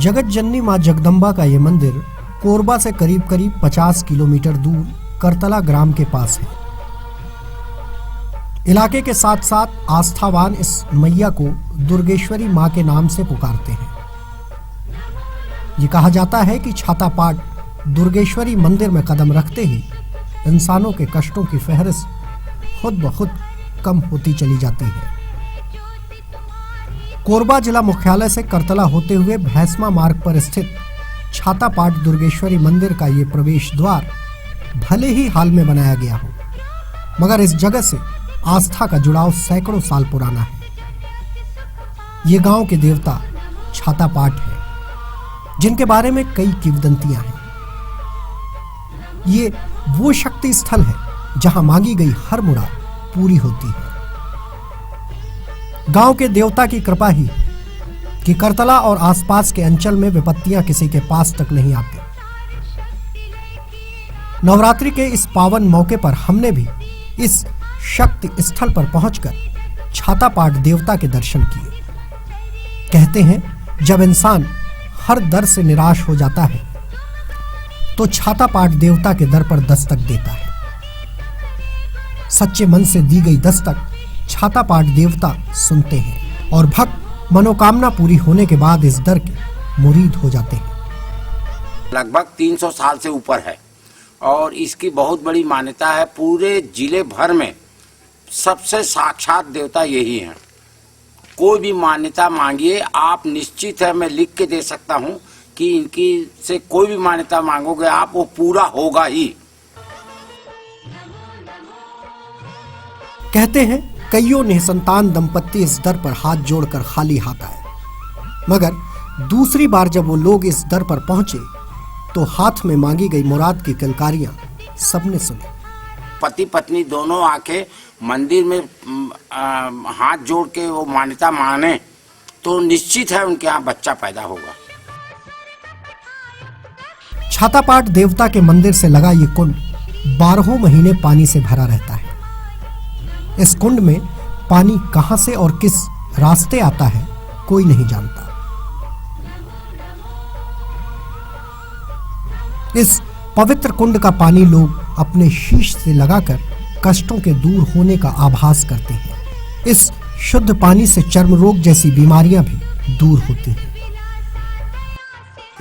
जगत जननी मां जगदम्बा का ये मंदिर कोरबा से करीब 50 किलोमीटर दूर करतला ग्राम के पास है। इलाके के साथ साथ आस्थावान इस मैया को दुर्गेश्वरी मां के नाम से पुकारते हैं। ये कहा जाता है कि छातापाट दुर्गेश्वरी मंदिर में कदम रखते ही इंसानों के कष्टों की फहरिस्त खुद ब खुद कम होती चली जाती है। कोरबा जिला मुख्यालय से करतला होते हुए भैंसमा मार्ग पर स्थित छातापाट दुर्गेश्वरी मंदिर का ये प्रवेश द्वार भले ही हाल में बनाया गया हो, मगर इस जगह से आस्था का जुड़ाव सैकड़ों साल पुराना है। ये गांव के देवता छातापाट है, जिनके बारे में कई किंवदंतियां हैं। ये वो शक्ति स्थल है जहां मांगी गई हर मुराद पूरी होती है। गांव के देवता की कृपा ही कि करतला और आसपास के अंचल में विपत्तियां किसी के पास तक नहीं आती। नवरात्रि के इस पावन मौके पर हमने भी इस शक्ति स्थल पर पहुंचकर छातापाट देवता के दर्शन किए। कहते हैं, जब इंसान हर दर से निराश हो जाता है तो छातापाट देवता के दर पर दस्तक देता है। सच्चे मन से दी गई दस्तक छातापाट देवता सुनते हैं और भक्त मनोकामना पूरी होने के बाद इस दर के मुरीद हो जाते हैं। लगभग 300 साल से ऊपर है और इसकी बहुत बड़ी मान्यता है। पूरे जिले भर में सबसे साक्षात देवता यही हैं। कोई भी मान्यता मांगिए आप, निश्चित है मैं लिख के दे सकता हूं कि इनकी से कोई भी मान्यता मांगोगे आप, वो पूरा होगा ही। कहते हैं, कईयों निसंतान दंपत्ति इस दर पर हाथ जोड़कर खाली हाथ आए, मगर दूसरी बार जब वो लोग इस दर पर पहुंचे तो हाथ में मांगी गई मुराद की किलकारियां सबने सुनी। पति पत्नी दोनों आके मंदिर में हाथ जोड़ के वो मान्यता माने तो निश्चित है उनके यहाँ बच्चा पैदा होगा। छातापाट देवता के मंदिर से लगा ये कुंड 12 महीने पानी से भरा रहता है। इस कुंड में पानी कहां से और किस रास्ते आता है कोई नहीं जानता। इस पवित्र कुंड का पानी लोग अपने शीश से लगाकर कष्टों के दूर होने का आभास करते हैं। इस शुद्ध पानी से चर्म रोग जैसी बीमारियां भी दूर होती हैं।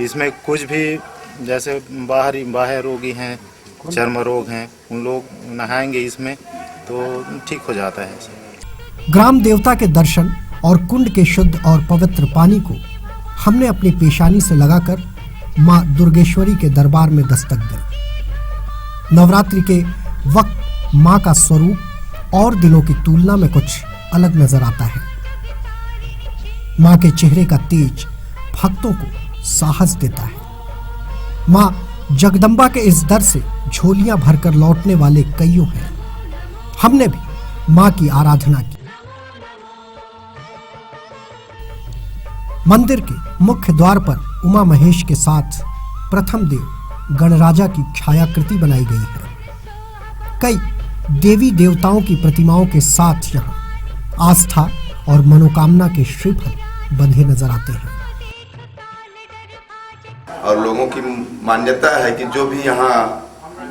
इसमें कुछ भी जैसे बाह्य रोगी हैं, चर्म रोग हैं, उन लोग नहाएंगे इसमें तो ठीक हो जाता है। ग्राम देवता के दर्शन और कुंड के शुद्ध और पवित्र पानी को हमने अपनी पेशानी से लगाकर मां दुर्गेश्वरी के दरबार में दस्तक दी। नवरात्रि के वक्त मां का स्वरूप और दिनों की तुलना में कुछ अलग नजर आता है। मां के चेहरे का तेज भक्तों को साहस देता है। मां जगदम्बा के इस दर से झोलियां भरकर लौटने वाले कईयों हैं। हमने भी मां की आराधना की। मंदिर के मुख्य द्वार पर उमा महेश के साथ प्रथम देव गणराजा की छायाकृति बनाई गई है। कई देवी देवताओं की प्रतिमाओं के साथ यहाँ आस्था और मनोकामना के श्रीफल बंधे नजर आते हैं। और लोगों की मान्यता है कि जो भी यहाँ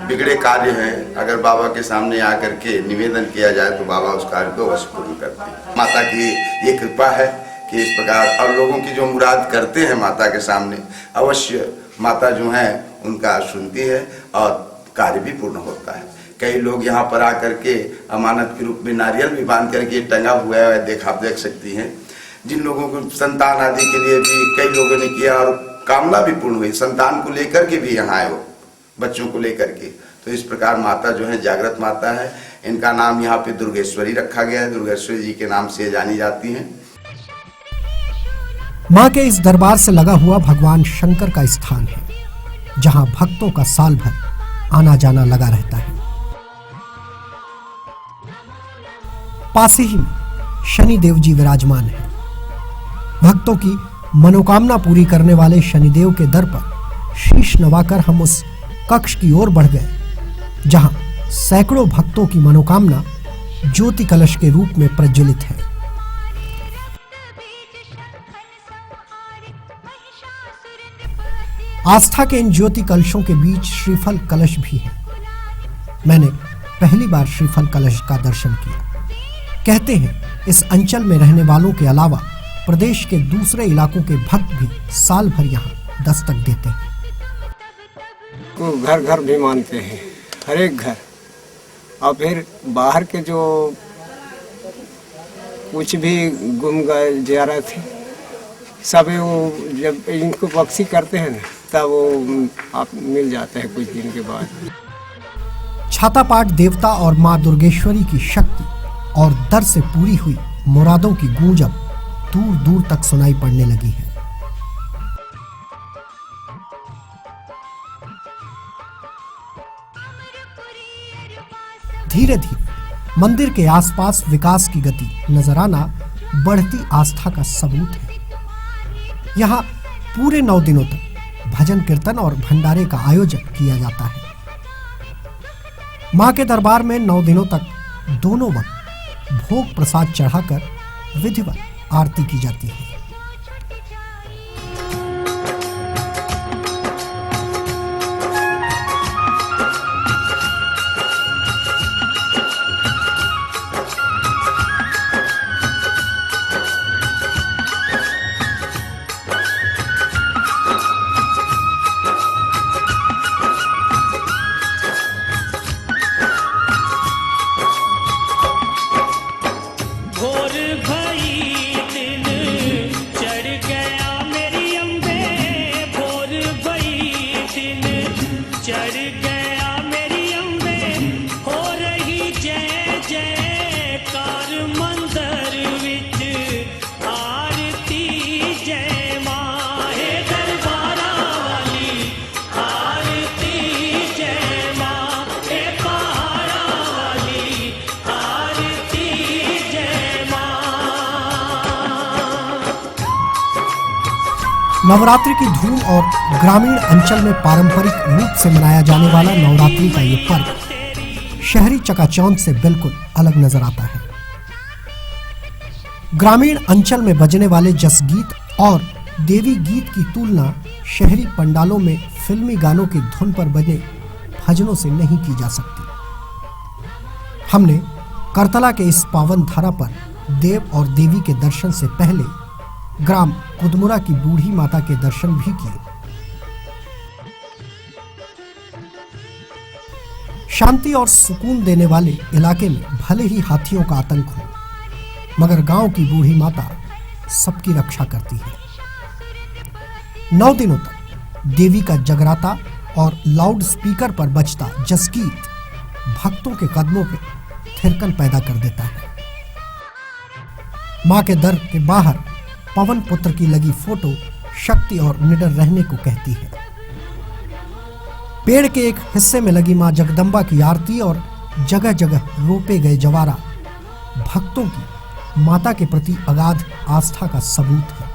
बिगड़े कार्य हैं, अगर बाबा के सामने आकर के निवेदन किया जाए तो बाबा उस कार्य को अवश्य पूर्ण करते हैं। माता की ये कृपा है कि इस प्रकार और लोगों की जो मुराद करते हैं माता के सामने, अवश्य माता जो है उनका सुनती है और कार्य भी पूर्ण होता है। कई लोग यहाँ पर आकर के अमानत के रूप में नारियल भी बांध करके टंगा हुआ है, आप देख सकती हैं। जिन लोगों को संतान आदि के लिए भी कई लोगों ने किया और कामना भी पूर्ण हुई, संतान को लेकर के भी यहाँ आए हो, बच्चों को लेकर के। तो इस प्रकार माता जो है जागृत माता है। इनका नाम यहाँ पे दुर्गेश्वरी रखा गया है। दुर्गेश्वरी जी के नाम से जानी जाती हैं। मां के इस दरबार से लगा हुआ भगवान शंकर का स्थान है, जहां भक्तों का साल भर आना जाना लगा रहता है। पास ही में शनिदेव जी विराजमान है। भक्तों की मनोकामना पूरी करने वाले शनिदेव के दर पर शीश नवाकर हम उस कक्ष की ओर बढ़ गए, जहां सैकड़ों भक्तों की मनोकामना ज्योति कलश के रूप में प्रज्वलित है। आस्था के इन ज्योति कलशों के बीच श्रीफल कलश भी है। मैंने पहली बार श्रीफल कलश का दर्शन किया। कहते हैं इस अंचल में रहने वालों के अलावा प्रदेश के दूसरे इलाकों के भक्त भी साल भर यहाँ दस्तक देते हैं। को घर घर भी मानते हैं, हर एक घर। और फिर बाहर के जो कुछ भी गुम गए ज़ियारत थे सब वो जब इनको वापसी करते हैं ना तब वो आप मिल जाते हैं कुछ दिन के बाद। छातापाठ देवता और मां दुर्गेश्वरी की शक्ति और दर से पूरी हुई मुरादों की गूंज अब दूर दूर तक सुनाई पड़ने लगी है। धीरे धीरे मंदिर के आसपास विकास की गति नजर आना बढ़ती आस्था का सबूत है। यहाँ पूरे 9 दिनों तक भजन कीर्तन और भंडारे का आयोजन किया जाता है। मां के दरबार में 9 दिनों तक दोनों वक्त भोग प्रसाद चढ़ाकर विधिवत आरती की जाती है। नवरात्रि की धूम और ग्रामीण अंचल में पारंपरिक रूप से मनाया जाने वाला नवरात्रि का ये पर्व शहरी चकाचौंध से बिल्कुल अलग नजर आता है। ग्रामीण अंचल में बजने वाले जस गीत और देवी गीत की तुलना शहरी पंडालों में फिल्मी गानों की धुन पर बने भजनों से नहीं की जा सकती। हमने करतला के इस पावन धारा पर देव और देवी के दर्शन से पहले ग्राम कुदमुरा की बूढ़ी माता के दर्शन भी किए। शांति और सुकून देने वाले इलाके में भले ही हाथियों का आतंक हो, मगर गांव की बूढ़ी माता सबकी रक्षा करती है। 9 दिनों तक देवी का जगराता और लाउड स्पीकर पर बजता जसगीत भक्तों के कदमों पे थिरकन पैदा कर देता है। मां के दर के बाहर पवन पुत्र की लगी फोटो शक्ति और निडर रहने को कहती है। पेड़ के एक हिस्से में लगी मां जगदम्बा की आरती और जगह जगह रोपे गए जवारा भक्तों की माता के प्रति अगाध आस्था का सबूत है।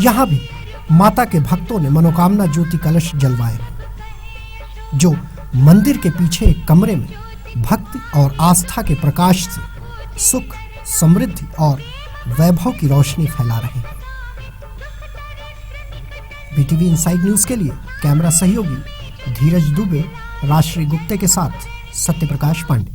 यहां भी माता के भक्तों ने मनोकामना ज्योति कलश जलवाए, जो मंदिर के पीछे एक कमरे में भक्ति और आस्था के प्रकाश से सुख, समृद्धि और वैभव की रोशनी फैला रहे हैं। बीटीवी इनसाइड न्यूज के लिए कैमरा सहयोगी धीरज दुबे, राजश्री गुप्ते के साथ सत्यप्रकाश पांडे।